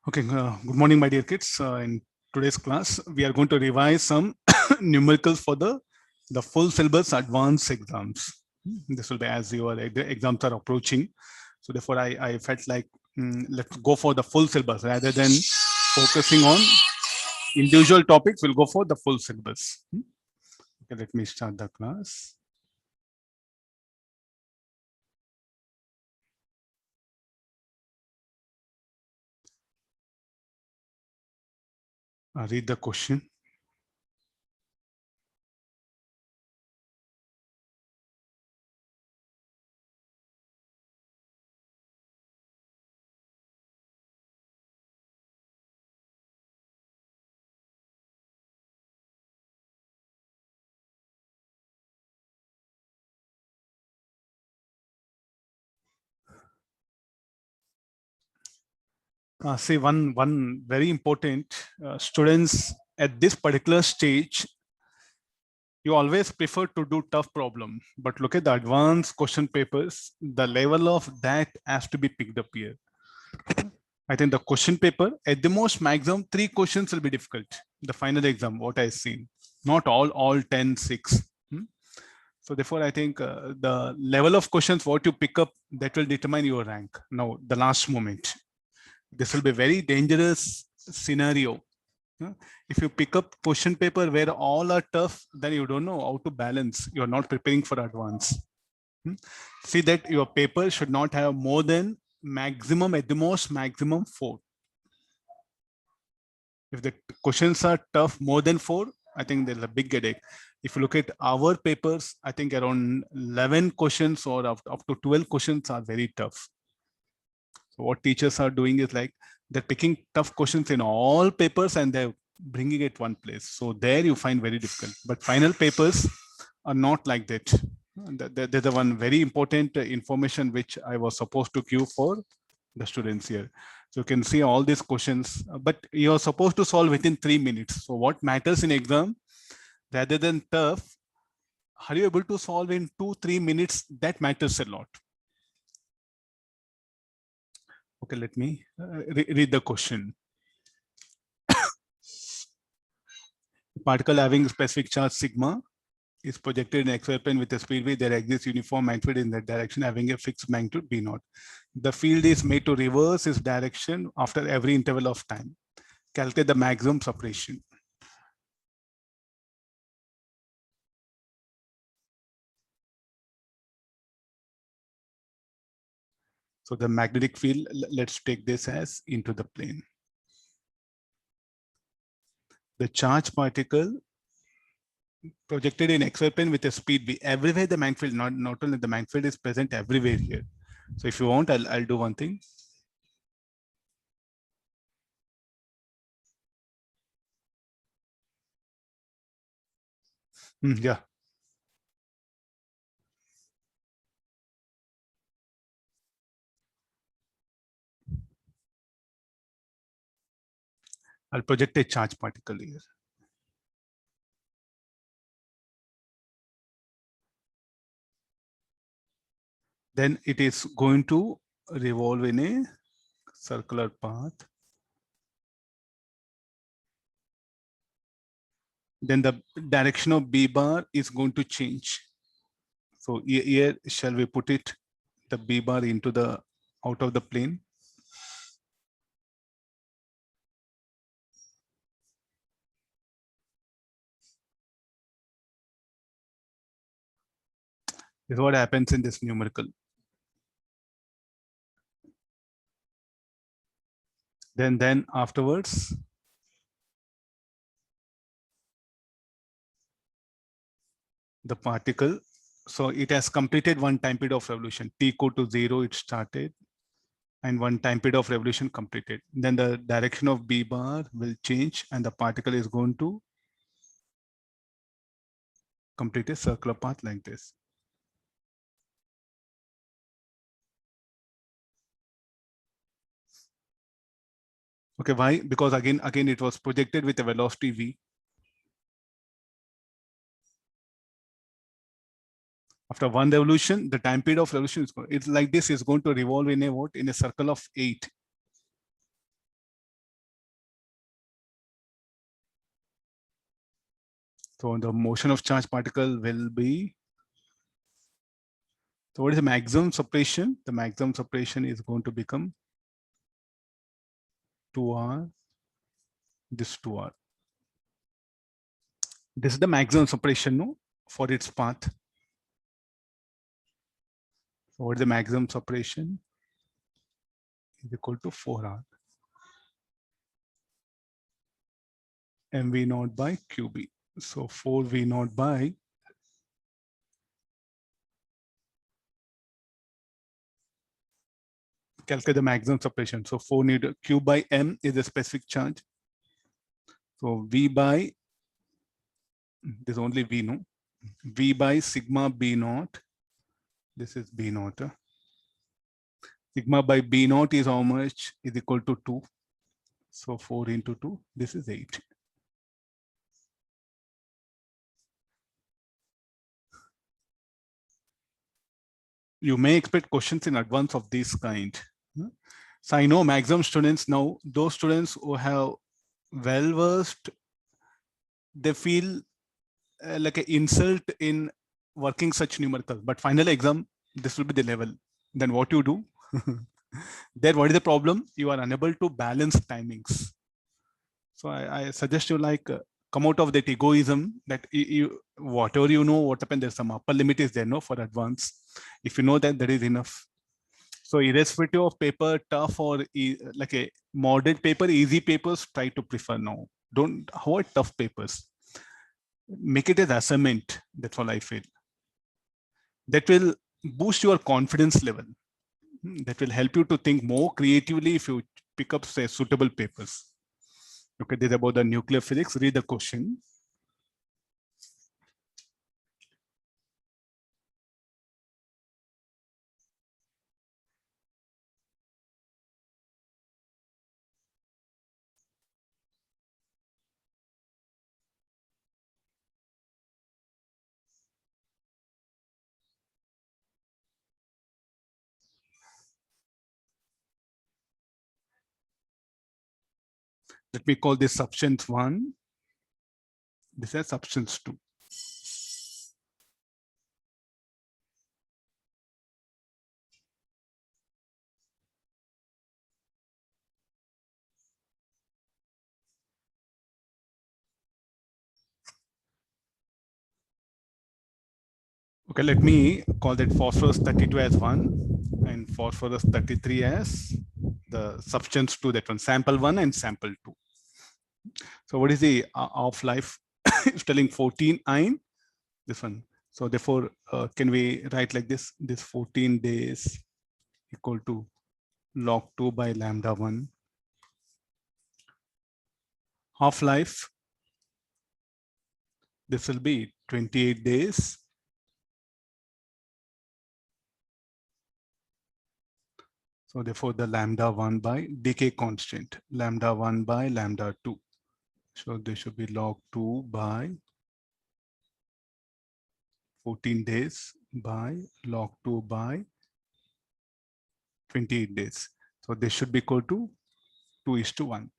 Okay, good morning, my dear kids. In today's class, we are going to revise some numericals for the full syllabus advanced exams. This will be as your exams are approaching. So therefore, I felt like let's go for the full syllabus rather than focusing on individual topics. We'll go for the full syllabus. Okay, let me start the class. Read the question. See, one very important students at this particular stage, you always prefer to do tough problem, but look at the advanced question papers. The level of that has to be picked up here. I think the question paper at the most maximum 3 questions will be difficult. The final exam, what I seen, not all 10, 6. So therefore, I think the level of questions what you pick up that will determine your rank. Now, the last moment. This will be very dangerous scenario. If you pick up question paper where all are tough, then you don't know how to balance. You're not preparing for advance. See that your paper should not have more than maximum, at the most maximum 4. If the questions are tough more than 4, I think there's a big headache. If you look at our papers, I think around 11 questions or up to 12 questions are very tough. So what teachers are doing is like they're picking tough questions in all papers and they're bringing it one place. So there you find very difficult. But final papers are not like that. There's a one very important information which I was supposed to queue for the students here. So you can see all these questions, but you're supposed to solve within 3 minutes. So what matters in exam, rather than tough, are you able to solve in 2-3 minutes? That matters a lot. Okay, let me read the question. Particle having specific charge sigma is projected in XY plane with a speed v. There exists uniform magnitude in that direction having a fixed magnitude B naught. The field is made to reverse its direction after every interval of time. Calculate the maximum separation. So the magnetic field, let's take this as into the plane. The charge particle projected in XY plane with a speed v. Everywhere the magnetic field, not only the magnetic field is present everywhere here. So if you want, I'll do one thing. Yeah. I'll project a charge particle here. Then it is going to revolve in a circular path. Then the direction of B bar is going to change. So here, shall we put it, the B bar into the out of the plane? This is what happens in this numerical. Then afterwards, the particle, so it has completed one time period of revolution. T equal to 0, it started, and one time period of revolution completed. Then the direction of B bar will change, and the particle is going to complete a circular path like this. Okay, why? Because again, it was projected with a velocity v. After one revolution, the time period of revolution is going, it's like this is going to revolve in a what? In a circle of 8. So the motion of charged particle will be, so what is the maximum separation? The maximum separation is going to become 2r, this 2r. This is the maximum separation, no, for its path. So what is the maximum separation? Is equal to 4r. mv naught by qb. So 4v naught by calculate the maximum separation. So 4 need q by m is a specific charge. So v by, there's only v, no, v by sigma b naught. This is b naught. Sigma by b naught is how much? Is equal to 2. So 4 into 2, this is 8. You may expect questions in advance of this kind. So I know maximum students now, those students who have well-versed, they feel like an insult in working such numericals, but final exam, this will be the level. Then what you do? Then what is the problem? You are unable to balance timings. So I suggest you like come out of that egoism that you whatever you know, what happened, there's some upper limit is there, no, for advance. If you know that, that is enough. So irrespective of paper, tough or like a moderate paper, easy papers, try to prefer now. Don't avoid tough papers. Make it as assignment. That's all I feel. That will boost your confidence level. That will help you to think more creatively if you pick up, say, suitable papers. Okay, this is about the nuclear physics. Read the question. Let me call this substance 1. This is substance 2. Okay, let me call that phosphorus 32 as 1 and phosphorus 33 as the substance 2, that one, sample 1 and sample 2. So what is the half-life? It's telling 14 ein, this one. So therefore, can we write like this? This 14 days equal to log 2 by lambda 1. Half-life, this will be 28 days. So therefore, the lambda 1 by decay constant, lambda 1 by lambda 2. So this should be log 2 by 14 days by log 2 by 28 days. So this should be equal to 2:1.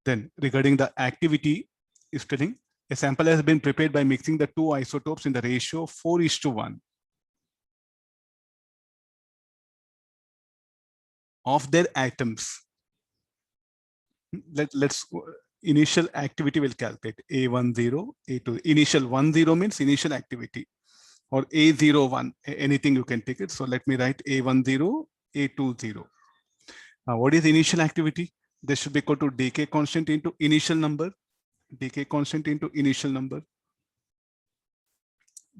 Then regarding the activity, is telling a sample has been prepared by mixing the two isotopes in the ratio 4:1 of their atoms. Let's initial activity will calculate A10, A2. Initial 10 means initial activity, or A01, anything you can take it. So let me write A10, A20. What is initial activity? This should be equal to decay constant into initial number, decay constant into initial number.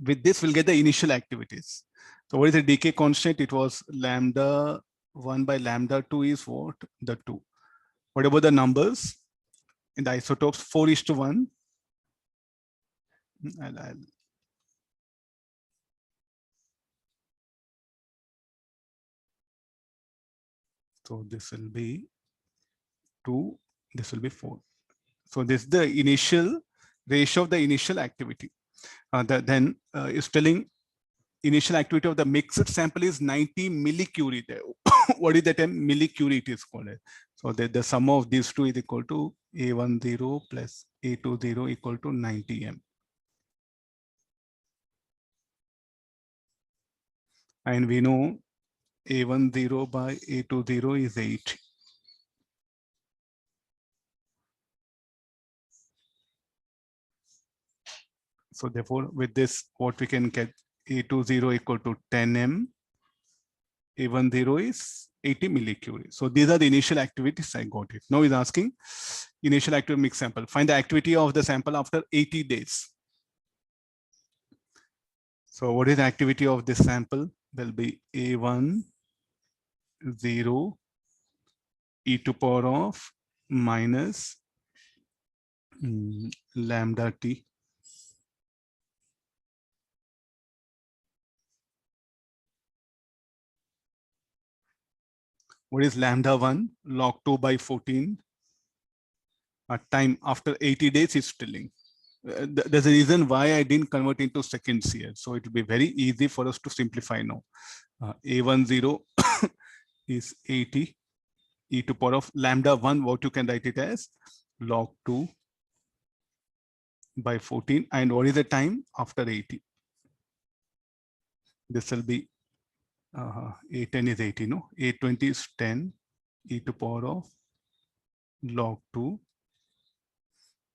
With this, we'll get the initial activities. So what is the decay constant? It was lambda 1 by lambda 2 is what? The 2. What about the numbers? In the isotopes, 4:1. So this will be 2, this will be 4. So this is the initial ratio of the initial activity. Then is telling initial activity of the mixed sample is 90 millicurie. What is that? Millicurie it is called. So the sum of these two is equal to A10 plus A20 equal to 90 M. And we know A10 by A20 is 8. So therefore, with this, what we can get, A20 equal to 10 M. A10 is 80 millicurie. So these are the initial activities I got it. Now is asking initial activity mixed sample. Find the activity of the sample after 80 days. So what is the activity of this sample? Will be A10 e to power of minus lambda t. What is lambda 1? Log 2 by 14. Time after 80 days is telling. There's a reason why I didn't convert into seconds here. So it will be very easy for us to simplify now. A10 is 80 e to power of lambda 1, what you can write it as log 2 by 14. And what is the time after 80? This will be A10 is 80, no? A20 is 10 e to power of log 2.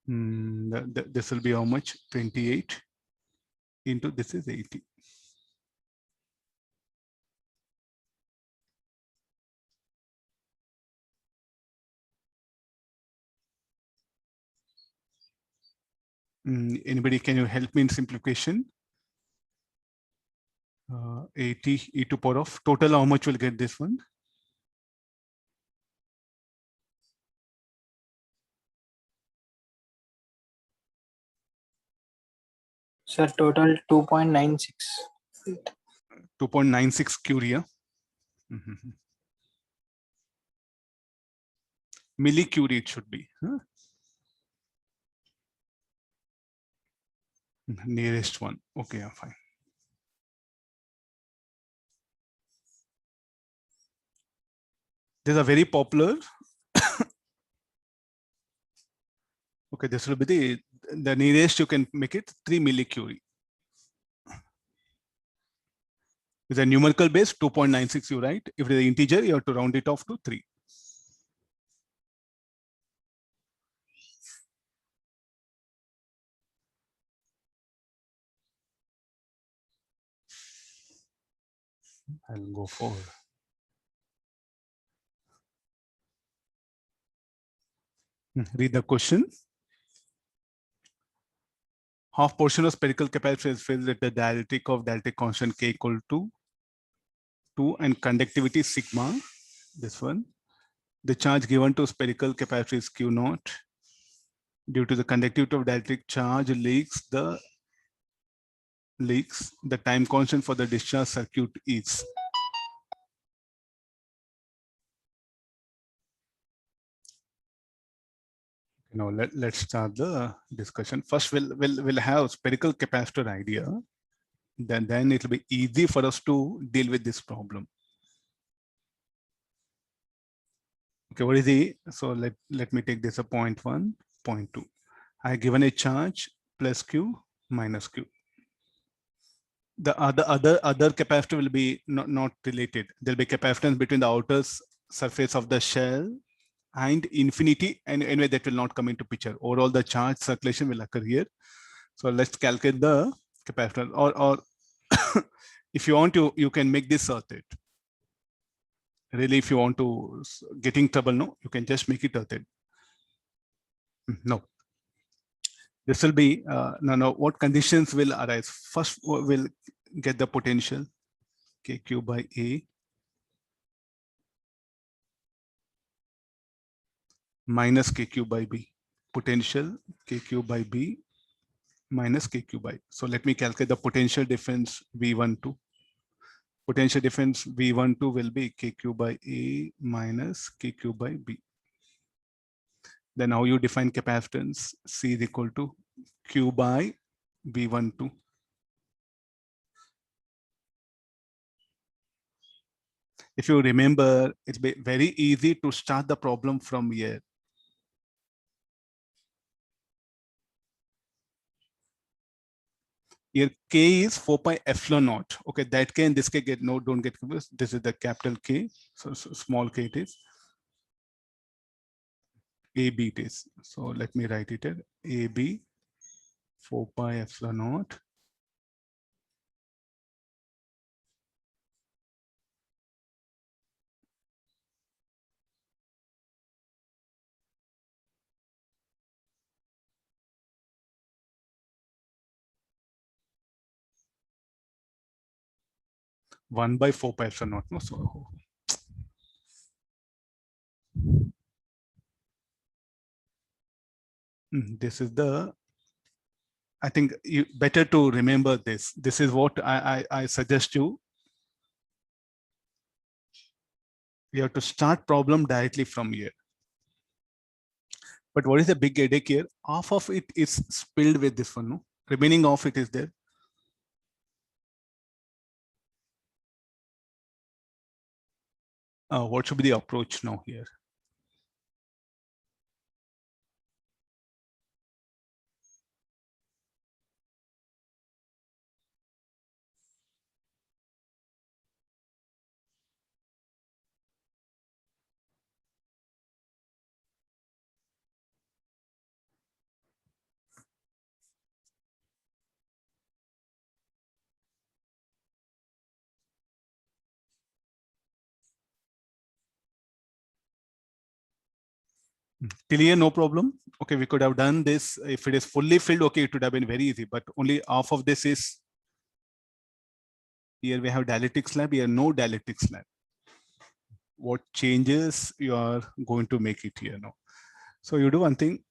This will be how much? 28 into this is 80. Anybody, can you help me in simplification? 80 e to power of total, how much will get this one? Sir, total 2.96. 2.96 curie. Millicurie it should be. Nearest one. Okay, yeah, fine. These are very popular. Okay, this will be the nearest you can make it 3 millicurie. With a numerical base 2.96, you write. If it is an integer, you have to round it off to 3. I'll go for. Read the question. Half portion of spherical capacitor is filled with the dielectric of dielectric constant K equal to 2 and conductivity sigma. This one. The charge given to spherical capacitor is Q naught. Due to the conductivity of dielectric charge leaks, the time constant for the discharge circuit is. Now let's start the discussion. First, we'll have spherical capacitor idea. Then it will be easy for us to deal with this problem. Okay, what is the, so let me take this a 0.1, 0.2. I given a charge plus Q minus Q. The other capacitor will be not related. There'll be capacitance between the outer surface of the shell and infinity, and anyway that will not come into picture. Overall, the charge circulation will occur here. So let's calculate the capacitor, or if you want to, you can make this circuit. Really, if you want to getting trouble, no, you can just make it earthed. No. This will be, no, what conditions will arise? First, we'll get the potential, KQ by A minus KQ by B. Potential, KQ by B minus KQ by. So let me calculate the potential difference V12. Potential difference V12 will be KQ by A minus KQ by B. Then how you define capacitance? C is equal to Q by V12. If you remember, it's very easy to start the problem from here. Here K is 4 pi epsilon naught. Okay, that K and this K get no, don't get confused. This is the capital K, so small K it is. AB it is. So let me write it here. AB 4 pi epsilon naught. One by 4 pi epsilon naught. No, so this is the, I think you better to remember this. This is what I suggest you. You have to start problem directly from here. But what is the big headache here? Half of it is spilled with this one, no? Remaining of it is there. What should be the approach now here? Till here, no problem. Okay, we could have done this. If it is fully filled, okay, it would have been very easy, but only half of this is, here we have dielectric slab, here no dielectric slab. What changes you are going to make it here now? So you do one thing,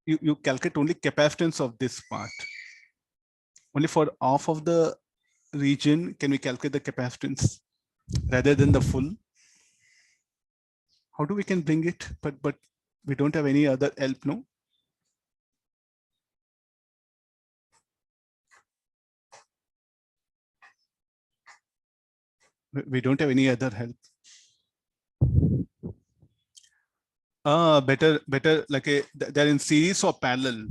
you calculate only capacitance of this part. Only for half of the region can we calculate the capacitance rather than the full. How do we can bring it? But we don't have any other help, no? We don't have any other help. Better like they're in series or parallel.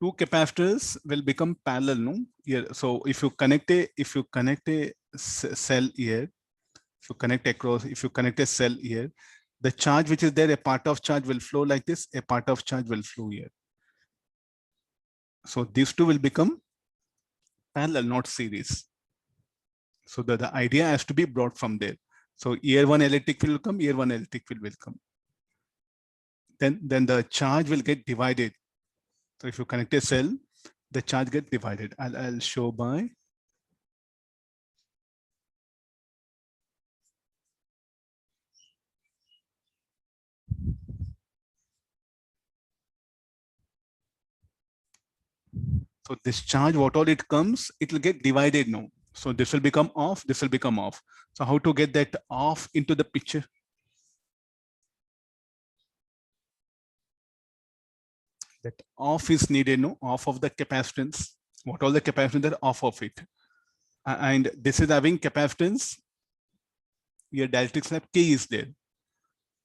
Two capacitors will become parallel, no? Here, so if you connect a cell here, if you connect across, if you connect a cell here, the charge which is there, a part of charge will flow like this, a part of charge will flow here. So these two will become parallel, not series. So the idea has to be brought from there. So here one electric field will come, here one electric field will come. Then the charge will get divided. So if you connect a cell, the charge gets divided. I'll show by. So this charge, what all it comes, it will get divided now. So this will become off, this will become off. So how to get that off into the picture? That off is needed, no? Off of the capacitance. What all the capacitance are off of it. And this is having capacitance. Your dielectric slab K is there.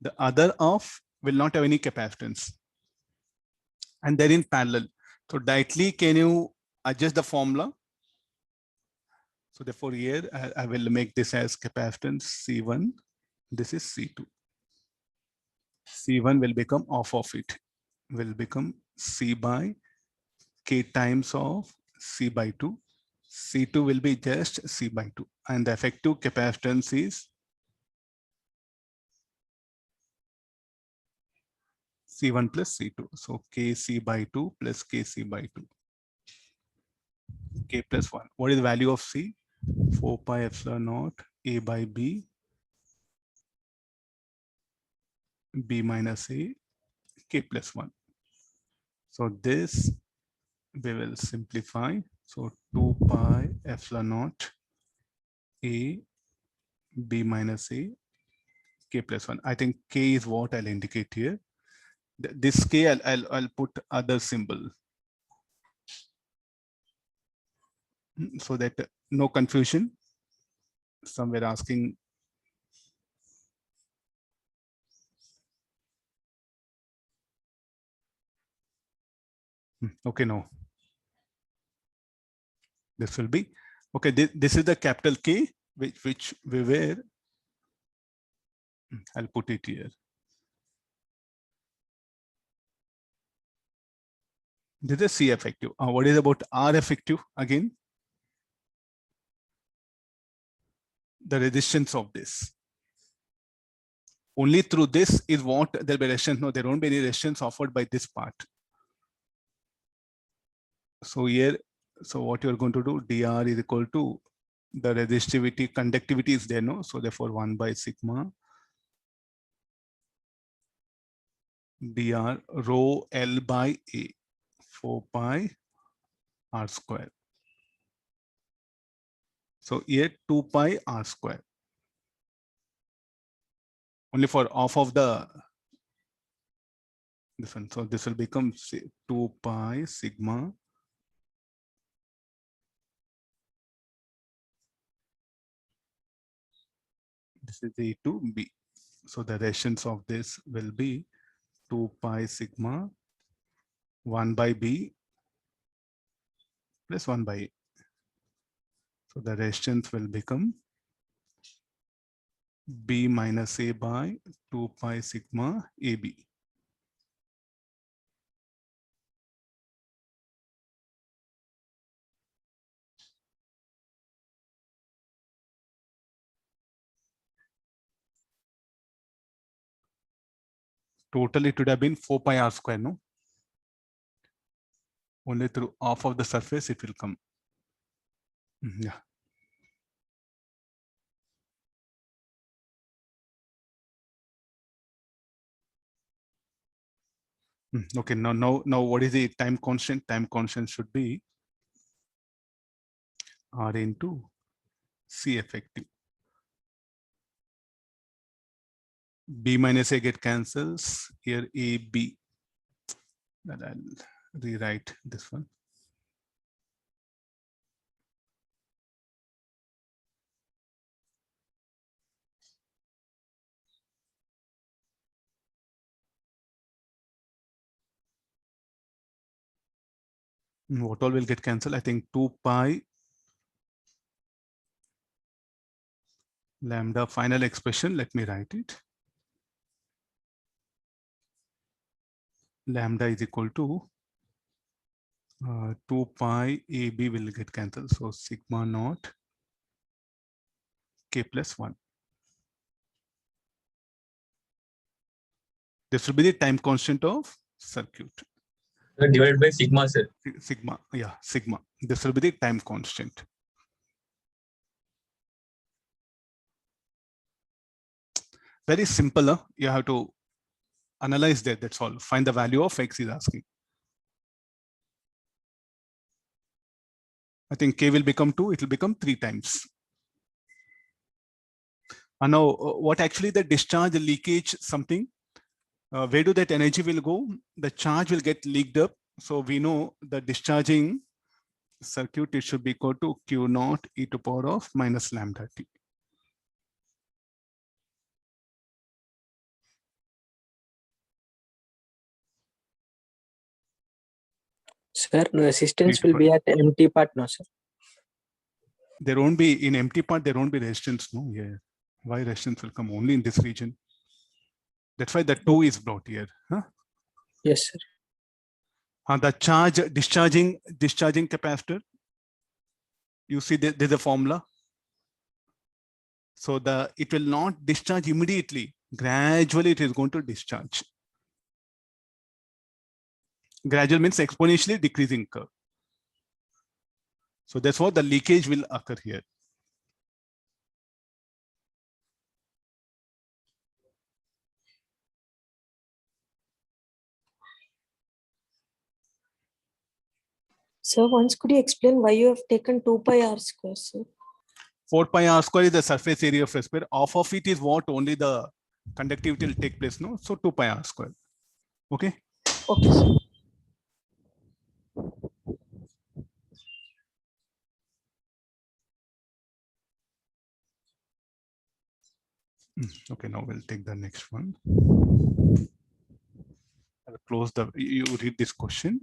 The other off will not have any capacitance. And they're in parallel. So directly, can you adjust the formula? So therefore here, I will make this as capacitance C1. This is C2. C1 will become off of it, will become C by K times of C by 2. C2 will be just C by 2. And the effective capacitance is C1 plus C2. So KC by 2 plus KC by 2. K plus 1. What is the value of C? 4 pi epsilon naught A by B, B minus A, K plus 1. So this we will simplify. So 2 pi epsilon naught A, B minus A, K plus 1. I think K is what I'll indicate here. This K, I'll put other symbol. so that no confusion. Some were asking. Okay, no. This will be, okay, this is the capital K, which we were, I'll put it here. This is C effective. What is about R effective again? The resistance of this. Only through this is what there'll be resistance. No, there won't be any resistance offered by this part. So here, so what you're going to do, dr is equal to the resistivity, conductivity is there, no? So therefore 1 by sigma dr rho L by A, 4 pi R square. So here 2 pi R square. Only for off of the this one. So this will become 2 pi sigma this is A to B. So the resistance of this will be 2 pi sigma 1 by B plus 1 by A. So the resistance will become B minus A by 2 pi sigma AB. Totally it would have been 4 pi R square, no? Only through off of the surface it will come. Yeah. Okay, now what is the time constant? Time constant should be R into C effective. B minus A get cancels. Here AB. That I'll rewrite this one. What all will get cancelled? I think 2 pi lambda final expression. Let me write it. Lambda is equal to 2 pi AB will get cancelled. So sigma naught K plus 1. This will be the time constant of circuit. Divided by sigma, sir. Sigma, yeah, sigma. This will be the time constant. Very simple. Huh? You have to analyze that. That's all. Find the value of X is asking. I think K will become 2. It will become 3 times. And now, what actually the discharge, the leakage, something? Where do that energy will go? The charge will get leaked up. So we know the discharging circuit, it should be equal to Q naught e to power of minus lambda t. Sir, resistance will be at empty part, no, sir? There won't be, in empty part, there won't be resistance, no? Yeah. Why resistance will come only in this region? That's why the 2 is brought here. Huh? Yes, sir. The charge discharging capacitor. You see there's a formula. So it will not discharge immediately. Gradually, it is going to discharge. Gradual means exponentially decreasing curve. So that's what the leakage will occur here. So once could you explain why you have taken 2 pi r square, sir? 4 pi R square is the surface area of a sphere. Off of it is what only the conductivity will take place, no? So 2 pi R square. Okay. Okay, sir. Okay, now we'll take the next one. I'll close the, you read this question.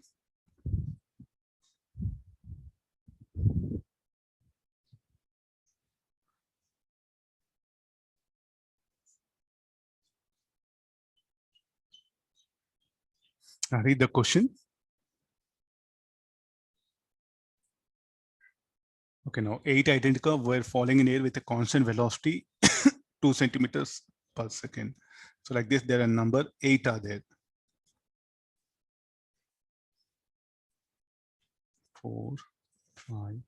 Read the question. Okay, now 8 identical were falling in air with a constant velocity 2 centimeters per second. So like this, there are number 8 are there. 4, 5,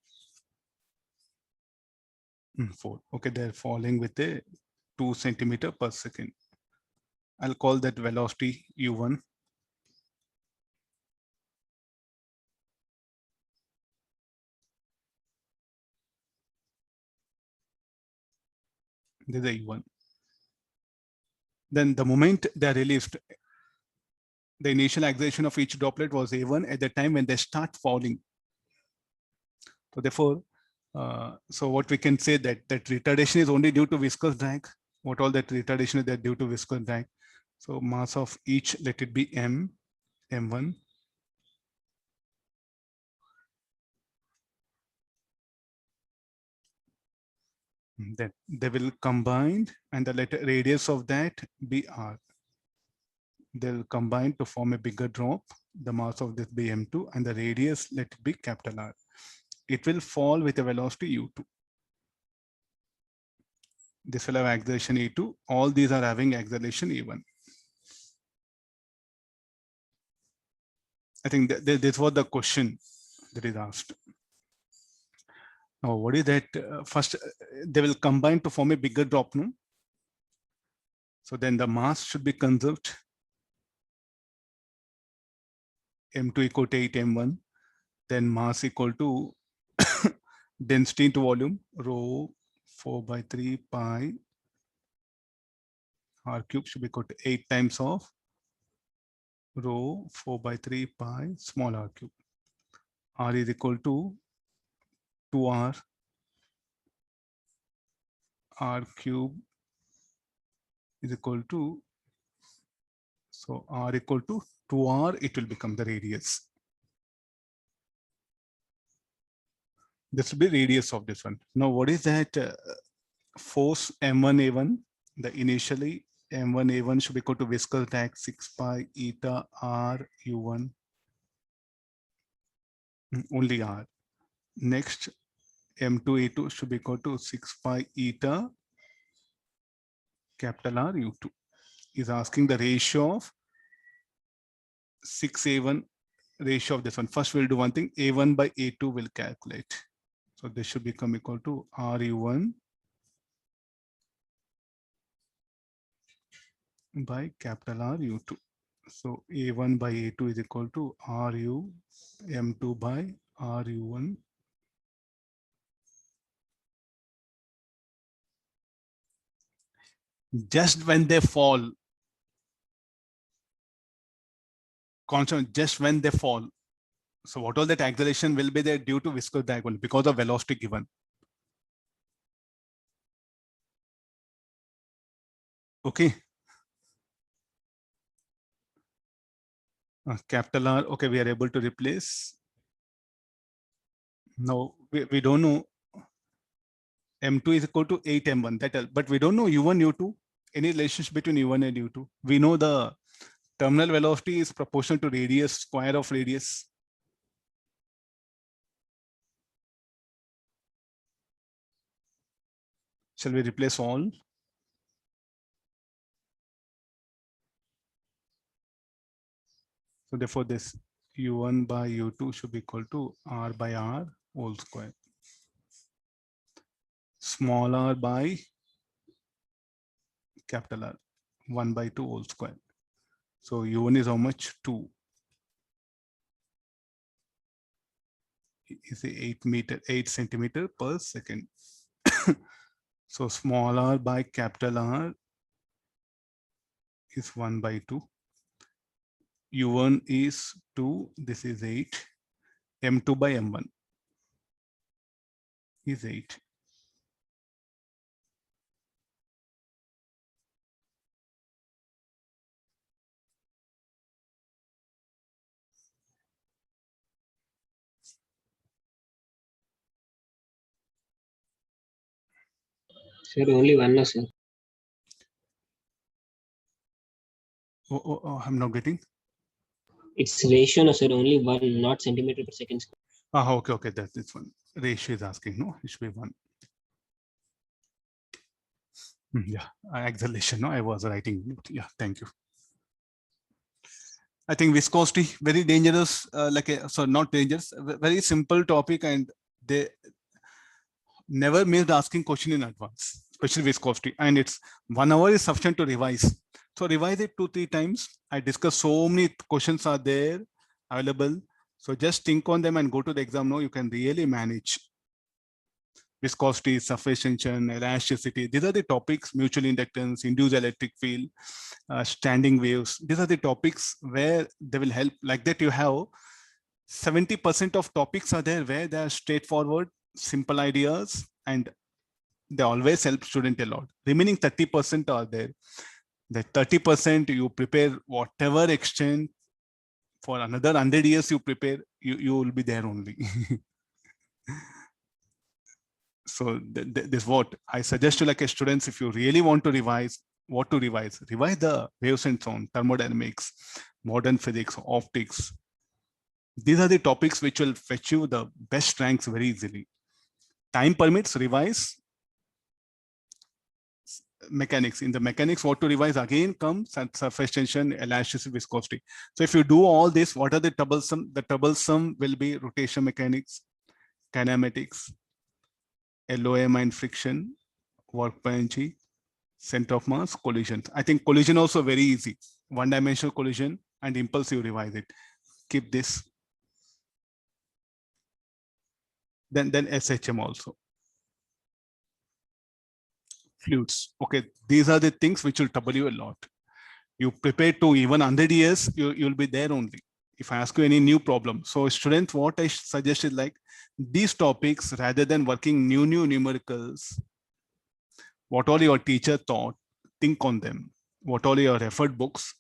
4. Okay, they're falling with a 2 centimeter per second. I'll call that velocity U1. This is a U1. Then the moment they are released, the initial acceleration of each droplet was A1 at the time when they start falling. So therefore, so what we can say that retardation is only due to viscous drag. What all that retardation is that due to viscous drag. So mass of each, let it be M, M1. Then they will combine and the radius of that be R. They'll combine to form a bigger drop. The mass of this be M2 and the radius let it be capital R. It will fall with a velocity U2. This will have acceleration E2. All these are having acceleration E1. I think this was the question that is asked. Now, what is that? First, they will combine to form a bigger drop, no? So then the mass should be conserved. M2 equal to 8 M1. Then mass equal to density into volume, rho 4 by 3 pi R cube should be equal to 8 times of rho 4 by 3 pi small r cube. R is equal to 2r r cube is equal to, so r equal to 2r, it will become the radius. This will be radius of this one. Now, what is that force M1A1? The initially M1A1 should be equal to viscous drag 6 pi eta r U1. Only r. Next, M2A2 should be equal to 6 pi eta capital R U2. Is asking the ratio of 6A1 ratio of this one. First, we'll do one thing. A1 by A2 will calculate. So this should become equal to RU1 by capital R U2. So A1 by A2 is equal to RU M2 by RU1. Just when they fall, constant, just when they fall. So what all that acceleration will be there due to viscous drag only because of velocity given. Okay. Capital R, okay, we are able to replace. Now we don't know M2 is equal to 8 M1, but we don't know U1, U2, any relationship between U1 and U2. We know the terminal velocity is proportional to radius, square of radius. Shall we replace all? So therefore this U1 by U2 should be equal to R by R whole square. Small r by capital R, 1 by 2 whole square. So U1 is how much? 2. Is 8 centimeter per second. So small r by capital R is 1 by 2. U1 is 2, this is 8. M2 by M1 is 8. Sir, only one, no, sir. I'm not getting. It's ratio, no, sir. Only one, not centimeter per second square. Okay. That's this one. Ratio is asking, no? It should be 1. Yeah, acceleration. No, I was writing. Yeah, thank you. I think viscosity, very dangerous. So not dangerous, very simple topic, and they never missed asking question in advance, especially viscosity. And it's 1 hour is sufficient to revise. So revise it 2-3 times. I discussed so many questions are there available. So just think on them and go to the exam. Now you can really manage. Viscosity, surface tension, elasticity. These are the topics, mutual inductance, induced electric field, standing waves. These are the topics where they will help. Like that you have 70% of topics are there where they are straightforward, simple ideas, and they always help student a lot. Remaining 30% are there. The 30% you prepare whatever extent for another 100 years you prepare, you will be there only. So this what I suggest to like a students, if you really want to revise, what to revise the waves and sound, thermodynamics, modern physics, optics. These are the topics which will fetch you the best ranks very easily. Time permits, revise mechanics. In the mechanics, what to revise again comes at surface tension, elasticity, viscosity. So if you do all this, what are the troublesome? The troublesome will be rotation mechanics, kinematics, LOM and friction, work by energy, center of mass, collisions. I think collision also very easy. One-dimensional collision and impulse, you revise it. Keep this. Then SHM also. Fluids. Okay, these are the things which will trouble you a lot. You prepare to even 100 years, you'll be there only. If I ask you any new problem. So students, what I suggest is like these topics, rather than working new numericals, what all your teacher taught, think on them. What all your referred books,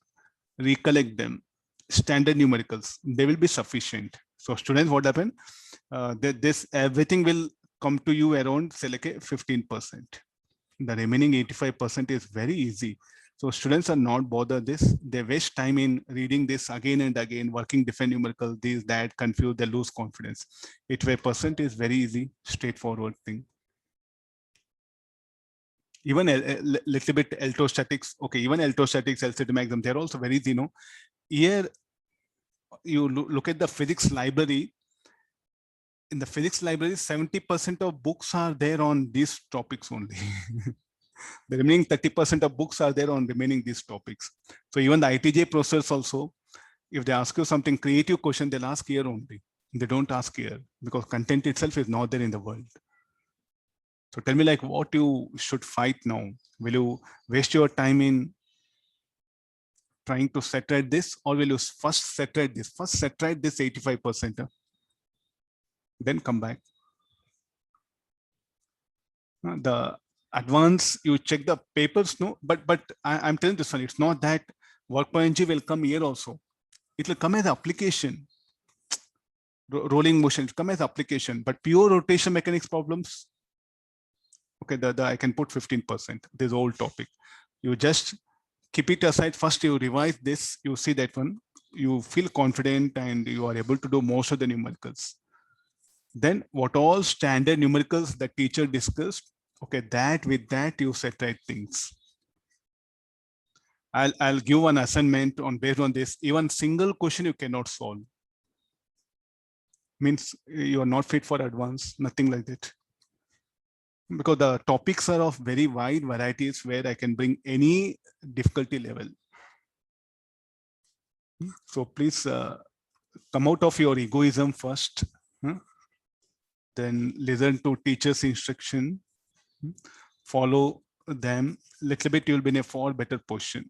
recollect them. Standard numericals, they will be sufficient. So students, what happen? This everything will come to you around say like a 15%. The remaining 85% is very easy. So students are not bothered this. They waste time in reading this again and again, working different numericals, this, that, confused, they lose confidence. 85% is very easy, straightforward thing. Even a little bit electrostatics. Okay, even electrostatics, LCD maximum, they're also very easy, Here, you look at the physics library. In the physics library, 70% of books are there on these topics only. The remaining 30% of books are there on remaining these topics. So even the ITJ process also, if they ask you something creative question, they'll ask here only. They don't ask here because content itself is not there in the world. So tell me like what you should fight now. Will you waste your time in trying to set right this, or will you first set right this? First set right this 85%. Then come back. The advance, you check the papers, no, but I'm telling this one, it's not that work by NG will come here also. It will come as application. Rolling motion, it will come as application, but pure rotation mechanics problems, okay, I can put 15%. This whole topic. You just keep it aside. First, you revise this, you see that one, you feel confident and you are able to do most of the numericals. Then what all standard numericals the teacher discussed, okay, that with that you set right things. I'll give an assignment on based on this. Even single question you cannot solve. Means you are not fit for advance, nothing like that. Because the topics are of very wide varieties where I can bring any difficulty level. So please come out of your egoism first. Then listen to teacher's instruction. Follow them. Little bit, you'll be in a far better position.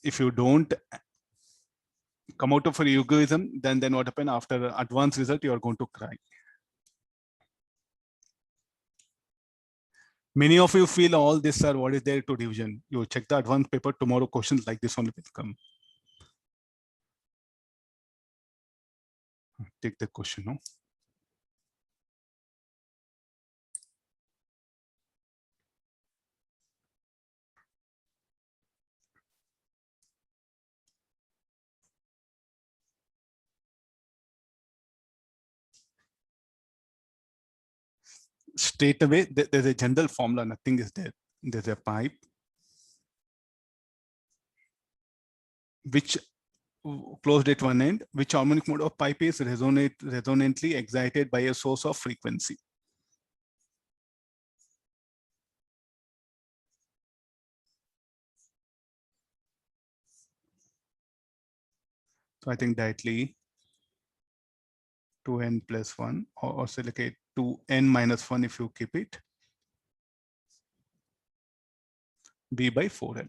If you don't come out of your egoism, then what happens after advanced result, you are going to cry. Many of you feel all this, sir, what is there to revision? You check the advanced paper, tomorrow questions like this only will come. Take the question, no? straight away, there's a general formula, nothing is there. There's a pipe which closed at one end, which harmonic mode of pipe is resonantly excited by a source of frequency. So I think directly 2n plus 1, or say like a 2n minus 1 if you keep it, b by 4n.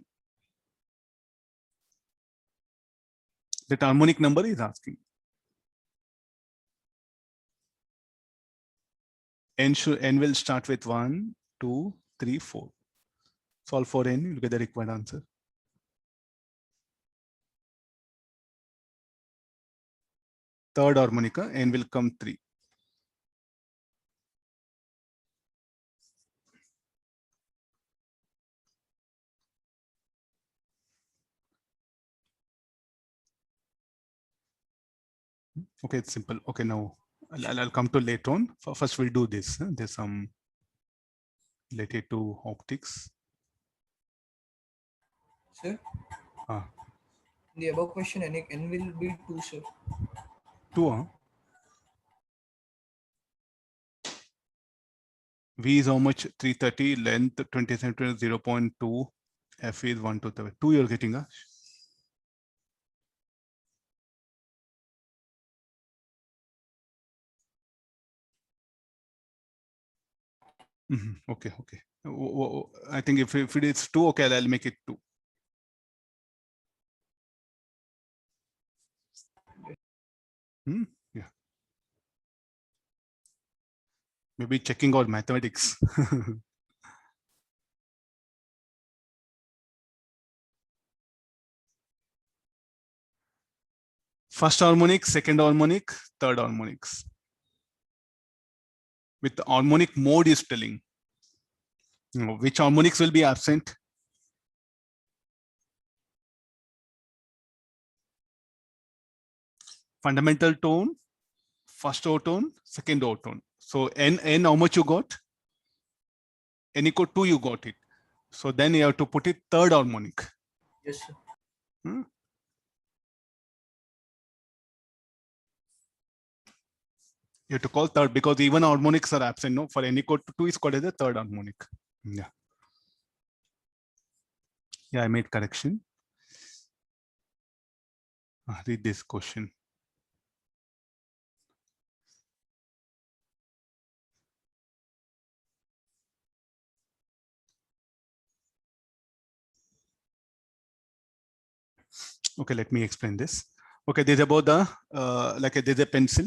That harmonic number is asking. N will start with 1, 2, 3, 4. Solve for n, you'll get the required answer. Third harmonica, n will come 3. Okay, it's simple. Okay, now I'll come to later on. First, we'll do this. There's some related to optics. Sir, Ah, the above question n will be 2, sir. 2, huh? V is how much? 330, length 20 centimeters, 0.2, F is 1 to 2 you're getting, huh? Okay, okay. I think if it is 2, okay, I'll make it 2. Yeah. Maybe checking out mathematics. First harmonic, second harmonic, third harmonics. With the harmonic mode is telling, which harmonics will be absent. Fundamental tone, first overtone, second overtone. So n how much you got? N equal 2, you got it. So then you have to put it third harmonic. Yes, sir. You have to call third because even harmonics are absent. No, for n equal to 2 is called as the third harmonic. Yeah. Yeah, I made correction. Read this question. Okay, let me explain this. Okay, there's about the there's a pencil.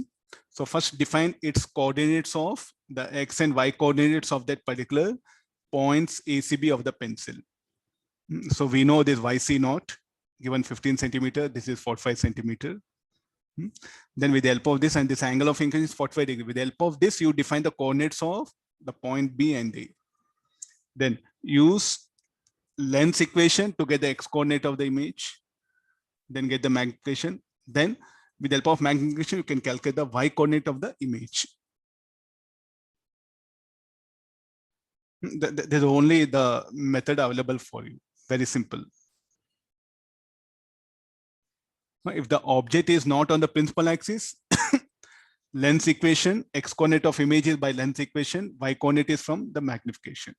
So first define its coordinates of the x and y coordinates of that particular points ACB of the pencil. So we know this YC naught given 15 centimeter. This is 45 centimeter. Then with the help of this, and this angle of inclination is 45 degrees. With the help of this, you define the coordinates of the point B and A. Then use length equation to get the x coordinate of the image. Then get the magnification. Then with the help of magnification, you can calculate the y coordinate of the image. There's only the method available for you. Very simple. If the object is not on the principal axis, length equation, x coordinate of image is by length equation, y coordinate is from the magnification.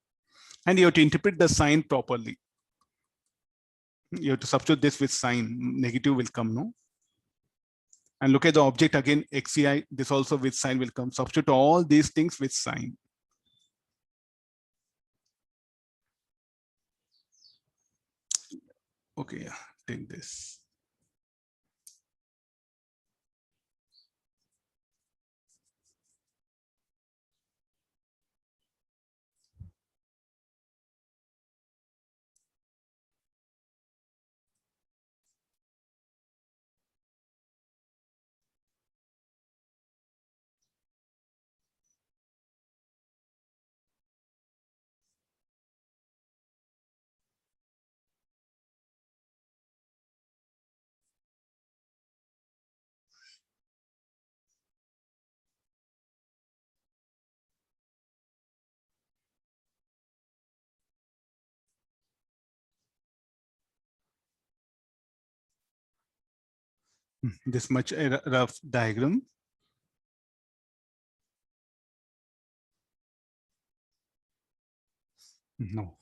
And you have to interpret the sign properly. You have to substitute this with sign, negative will come, no? And look at the object again, XCI, this also with sign will come. Substitute all these things with sign. Okay, yeah, take this. This much a rough diagram. No.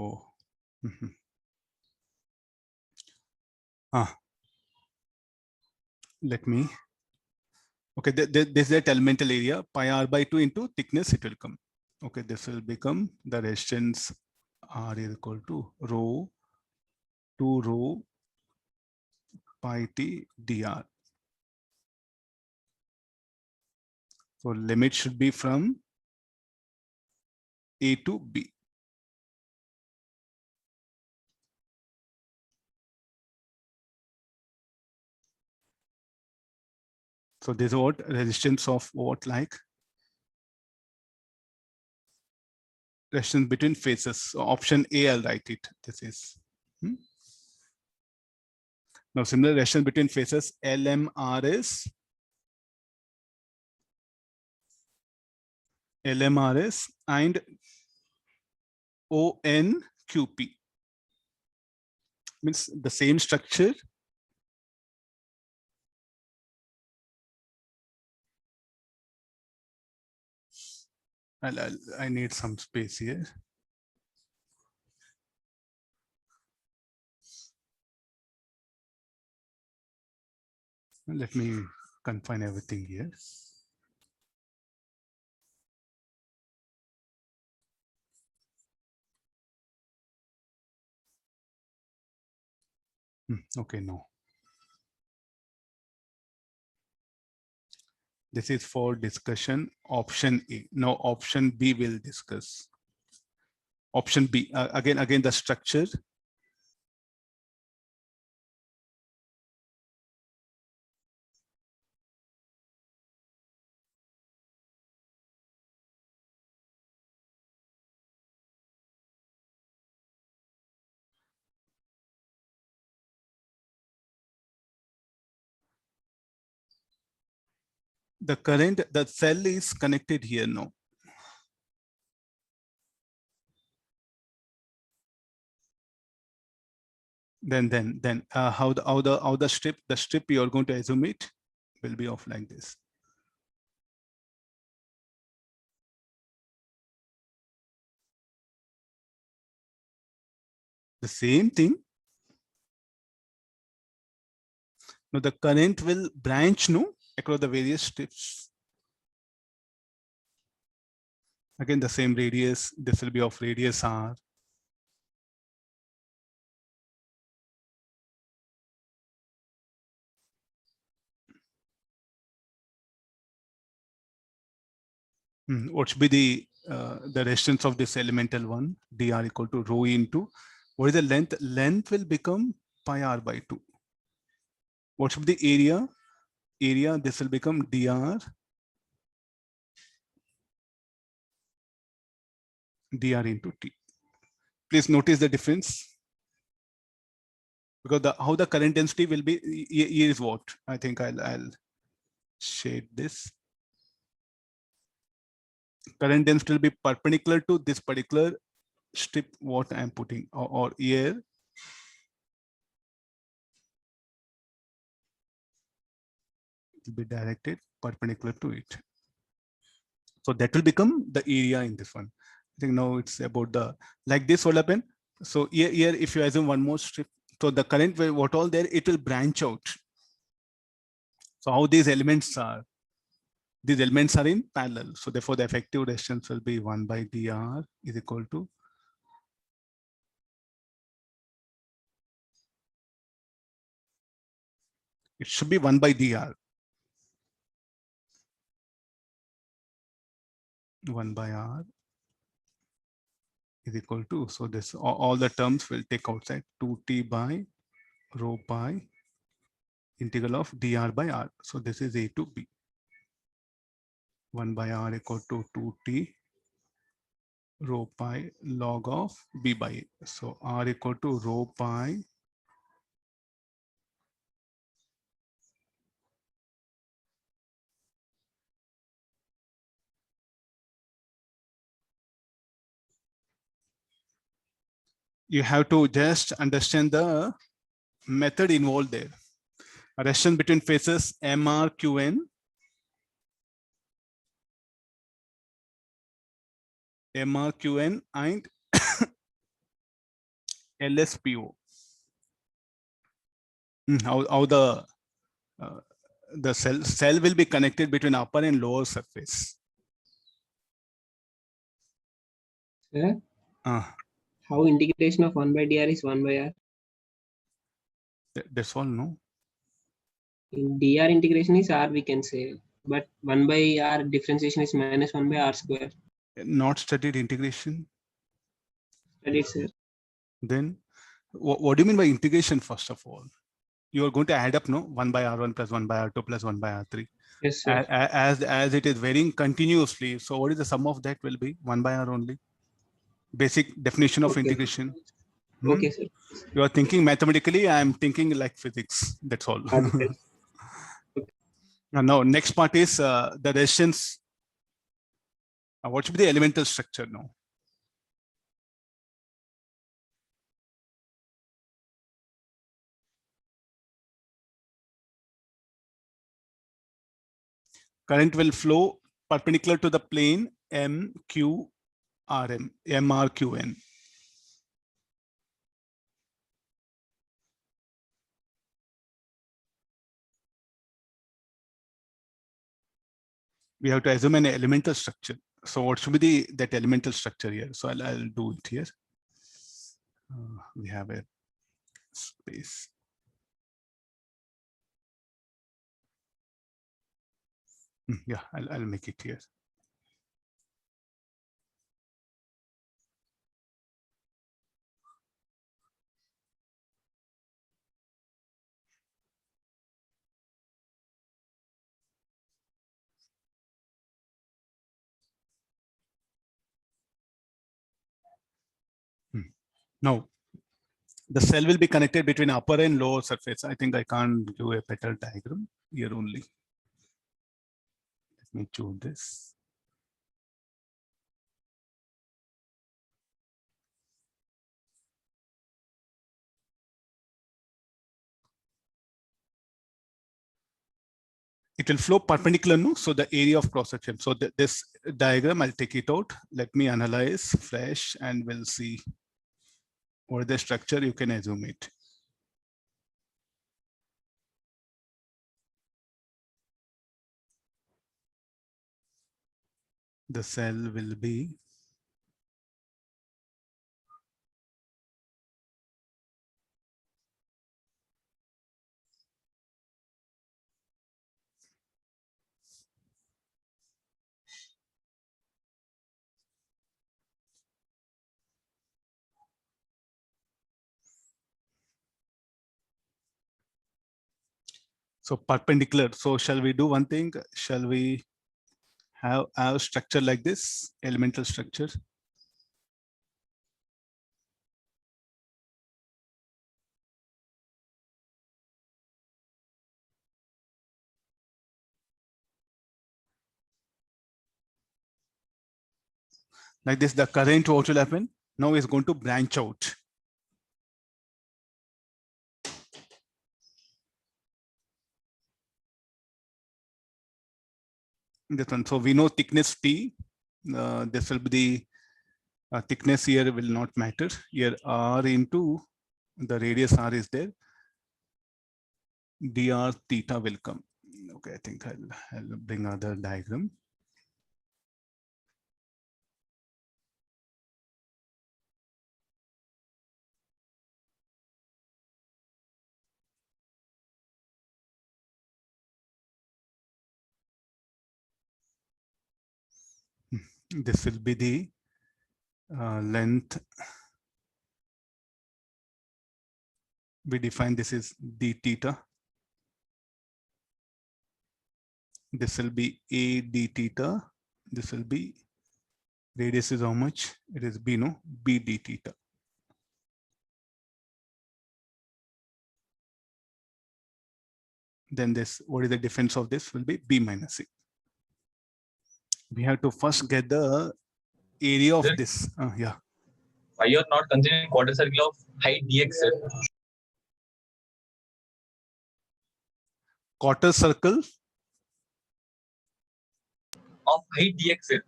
Oh. Ah. Let me. Okay, this is that elemental area, pi r by 2 into thickness, it will come. Okay, this will become the resistance R is equal to rho 2 rho pi t dr. So limit should be from A to B. So this is what resistance of what, like resistance between phases. So option A, I'll write it. This is. Now similar resistance between phases, LMR is and ONQP. Means the same structure. I need some space here. Let me confine everything here. Okay, no. This is for discussion, option A. Now option B will discuss. Option B, again the structure. the current, the cell is connected here now. Then how the strip you are going to assume it will be off like this. The same thing. Now the current will branch no across the various strips. Again, the same radius. This will be of radius r. What should be the resistance of this elemental one? Dr equal to rho into what is the length? Length will become pi r by 2. What should be the area? Area, this will become dr into t. Please notice the difference, because how the current density will be here is what I think I'll shade this. Current density will be perpendicular to this particular strip what I'm putting, or here it will be directed perpendicular to it. So that will become the area in this one. I think now it's about the, like this will happen. So here if you assume one more strip, so the current will, what all there, it will branch out. So how these elements are in parallel. So therefore the effective resistance will be 1 by dr is equal to it should be 1 by dr. 1 by r is equal to, so this all the terms will take outside 2t by rho pi integral of dr by r. So this is a to b. 1 by r equal to 2t rho pi log of b by a. So r equal to rho pi you have to just understand the method involved there. A resistance between phases MRQN, and LSPO. How the cell will be connected between upper and lower surface. Sir, how integration of 1 by dr is 1 by r? That's all, no? In dr integration is r, we can say, but 1 by r differentiation is minus 1 by r square. Not studied integration. Studied, sir. Then what do you mean by integration? First of all, you are going to add up, no? 1 by r1 plus 1 by r2 plus 1 by r3. Yes, sir. As it is varying continuously. So what is the sum of that will be? 1 by r only. Basic definition of integration. Okay, sir. You are thinking mathematically, I am thinking like physics. That's all. Now, next part is the resistance. What should be the elemental structure now? Current will flow perpendicular to the plane MRQN. We have to assume an elemental structure. So what should be that elemental structure here? So I'll do it here. We have a space. Yeah, I'll make it here. Now, the cell will be connected between upper and lower surface. I think I can't do a better diagram here only. me choose this. It will flow perpendicular, no? So the area of cross section. So this diagram, I'll take it out. Let me analyze fresh and we'll see what the structure. You can assume it. The cell will be so perpendicular. So shall we do one thing? Shall we have a structure like this, elemental structure? Like this, the current, what will happen? Now is going to branch out. This one. So we know thickness T. This will be the thickness here will not matter. Here R into the radius R is there. dr theta will come. Okay, I think I'll bring another diagram. This will be the length. We define this is d theta. This will be a d theta. This will be radius is how much? It is b, no? b d theta. Then this, what is the difference of this? Will be b minus c. We have to first get the area of this. Yeah. Why you're not considering quarter circle of height dx, sir? Quarter circle Of height dx, sir.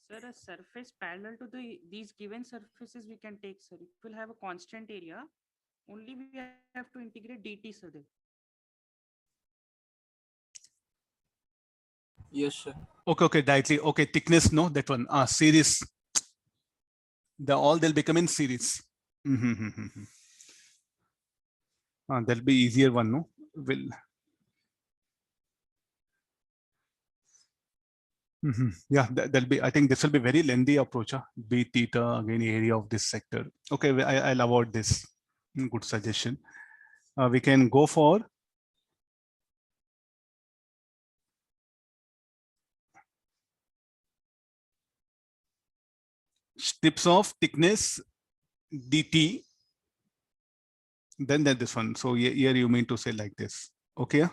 Sir, a surface parallel to these given surfaces we can take, sir. It will have a constant area. Only we have to integrate dt, sir. There. Yes, sir. Okay, directly. Okay, thickness, no, that one. Series. They'll become in series. That'll be easier one, no? Will. Yeah, that'll be. I think this will be very lengthy approach. B theta again, area of this sector. Okay, I'll avoid this. Good suggestion. We can go for strips of thickness dt. Then this one. So here you mean to say like this. Okay.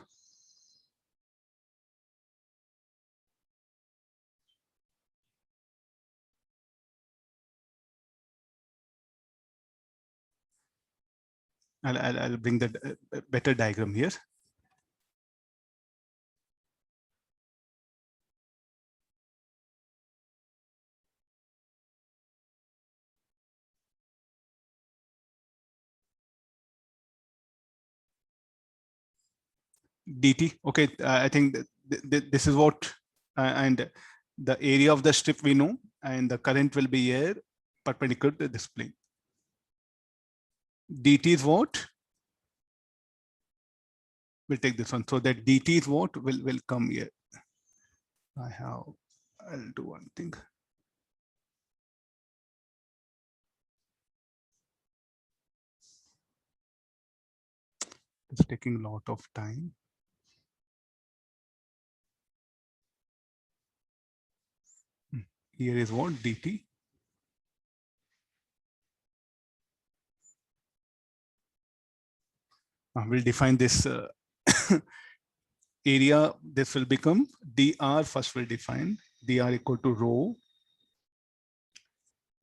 I'll bring the better diagram here. dt. Okay, I think this is what, and the area of the strip we know, and the current will be here perpendicular to this plane. dt is what? We'll take this one. So that dt is what will come here. I'll do one thing. It's taking a lot of time. Here is what dt. We'll define this area, this will become dr. First we'll define dr equal to rho.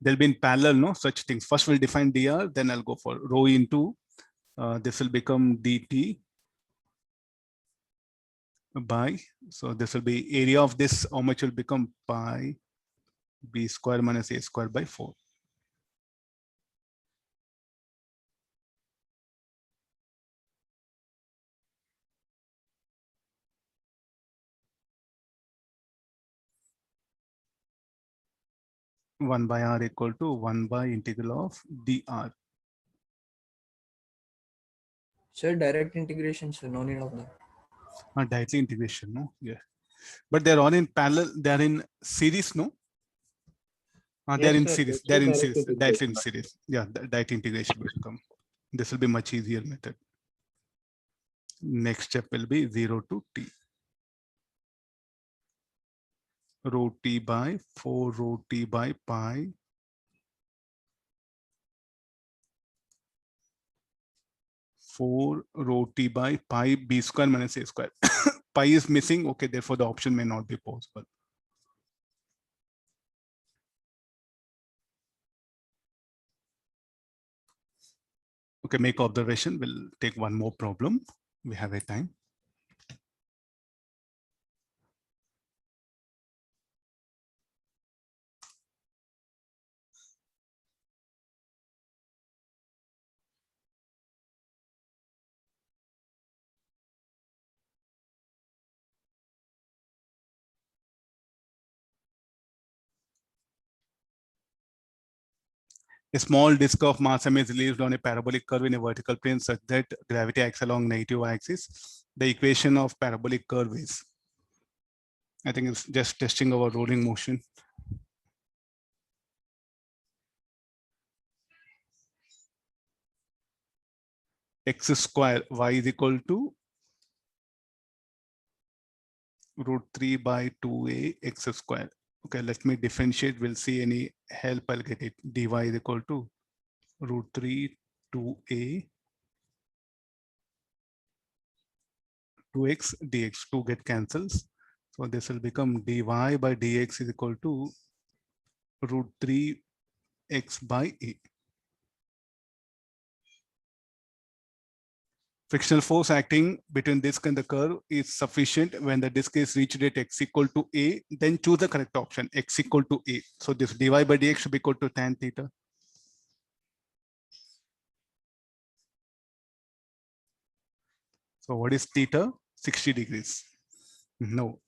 They'll be in parallel, no such things. First we'll define dr, then I'll go for rho into this will become dt by, so this will be area of this, how much will become pi b square minus a square by 4. One by r equal to 1 by integral of dr. Sir, direct integration, sir, no need of that. Directly integration, no? Yeah. But they're all in parallel, they're in series, no? They're in series, they're in series, directly in series. Yeah, direct integration will come. This will be much easier method. Next step will be 0 to t. Rho t by 4 rho t by pi 4 rho t by pi b square minus a square. Pi is missing. Okay, therefore the option may not be possible. Okay, make observation. We'll take one more problem. We have a time. A small disk of mass m is released on a parabolic curve in a vertical plane such that gravity acts along negative axis. The equation of parabolic curve is, I think it's just testing our rolling motion. X square y is equal to root 3 by 2a x square. Okay, let me differentiate. We'll see any help. I'll get it. dy is equal to root 3 2a 2x dx. 2 get cancels. So this will become dy by dx is equal to root 3 x by a. Frictional force acting between disk and the curve is sufficient when the disk is reached at x equal to a, then choose the correct option, x equal to a. So this dy by dx should be equal to tan theta. So what is theta? 60 degrees. No.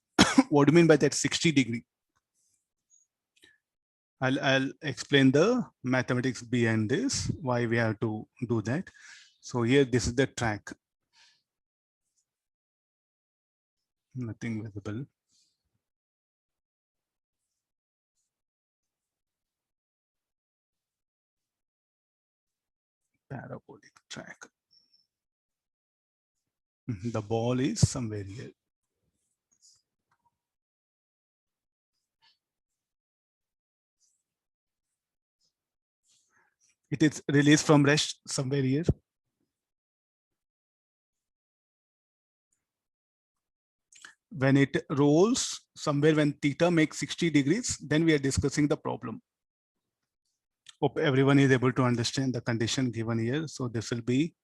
What do you mean by that 60 degree? I'll explain the mathematics behind this, why we have to do that. So here, this is the track. Nothing visible. Parabolic track. The ball is somewhere here. It is released from rest somewhere here. When it rolls somewhere, when theta makes 60 degrees, then we are discussing the problem. Hope everyone is able to understand the condition given here. So this will be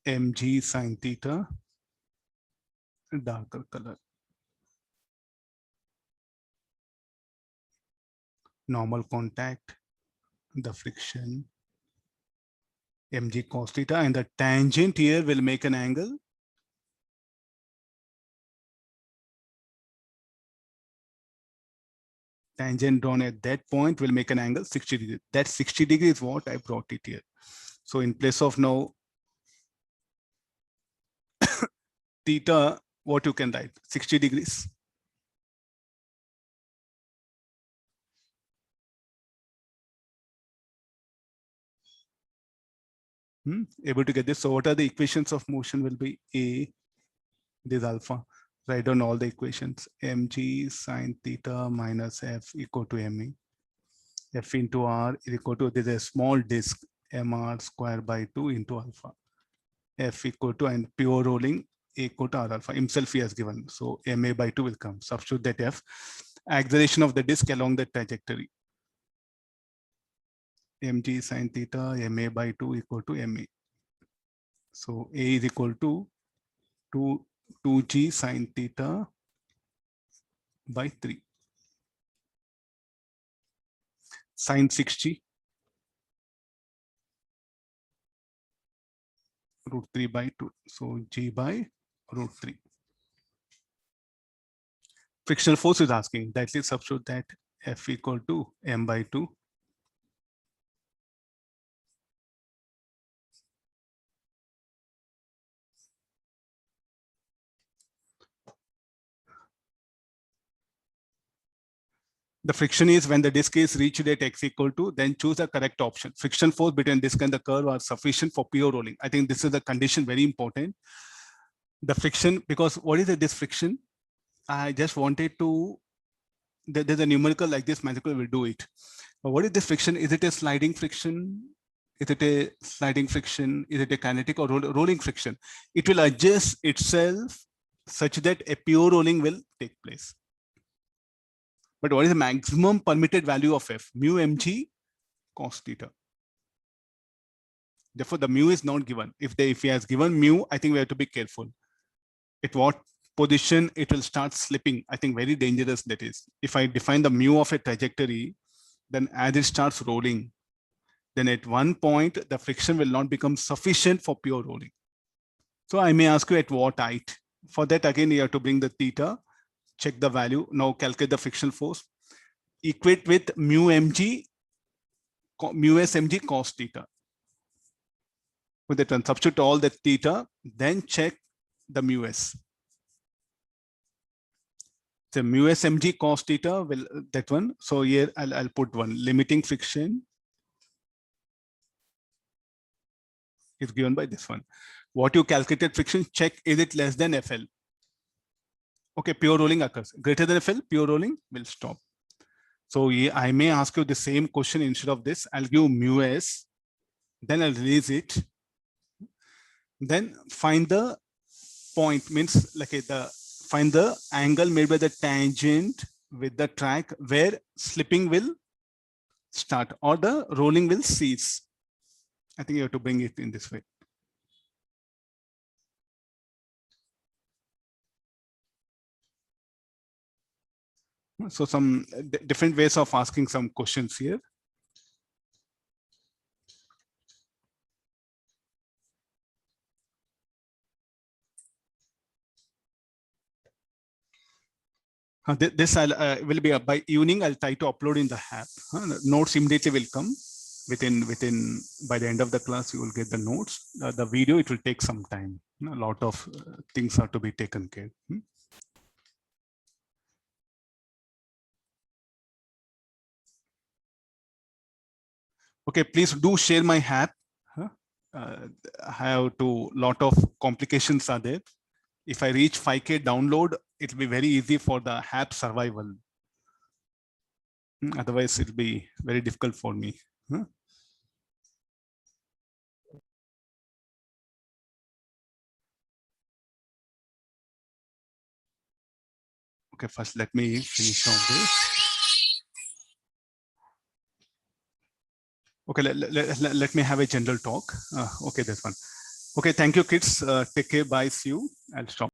mg sine theta, darker color. Normal contact, the friction, mg cos theta, and the tangent here will make an angle. Tangent drawn at that point will make an angle 60 degrees. That 60 degrees is what I brought it here. So in place of now theta, what you can write? 60 degrees. Able to get this. So what are the equations of motion will be A, this alpha. Write down all the equations. mg sine theta minus f equal to me. F into r is equal to, this is a small disk, mr square by 2 into alpha. F equal to, and pure rolling, A equal to R alpha. Himself he has given. So MA by 2 will come. Substitute that F. Acceleration of the disk along the trajectory. Mg sin theta MA by 2 equal to MA. So A is equal to 2G sin theta by 3. Sin 6G root 3 by 2. So G by root 3. Frictional force is asking. Directly substitute that F equal to M by 2. The friction is when the disk is reached at x equal to, then choose the correct option. Friction force between disk and the curve are sufficient for pure rolling. I think this is the condition very important. The friction, because what is this friction? I just wanted to, there's a numerical like this, mathematical will do it. But what is this friction? Is it a sliding friction? Is it a sliding friction? Is it a kinetic or rolling friction? It will adjust itself such that a pure rolling will take place. But what is the maximum permitted value of F? Mu mg cos theta. Therefore, the mu is not given. If he has given mu, I think we have to be careful. At what position it will start slipping? I think very dangerous that is. If I define the mu of a trajectory, then as it starts rolling, then at one point, the friction will not become sufficient for pure rolling. So I may ask you at what height. For that, again, you have to bring the theta, check the value. Now calculate the frictional force. Equate with mu mg, mu s mg cos theta. With that one, substitute all the theta, then check the mu s. So mu s mg cos theta will that one. So here I'll put one. Limiting friction is given by this one. What you calculated friction, check is it less than FL. Okay, pure rolling occurs. Greater than FL, pure rolling will stop. So I may ask you the same question instead of this. I'll give mu s, then I'll release it. Then find the point, means like find the angle made by the tangent with the track where slipping will start or the rolling will cease. I think you have to bring it in this way. So some different ways of asking some questions here. This will be by evening. I'll try to upload in the app. Notes immediately will come within by the end of the class. You will get the notes. The video, it will take some time. A lot of things are to be taken care. Okay, please do share my app. I have to, lot of complications are there. If I reach 5K download, it will be very easy for the app survival. Otherwise, it will be very difficult for me. Okay, first let me finish off this. Okay, let me have a general talk. Okay, this one. Okay, thank you, kids. Take care. Bye. See you. I'll stop.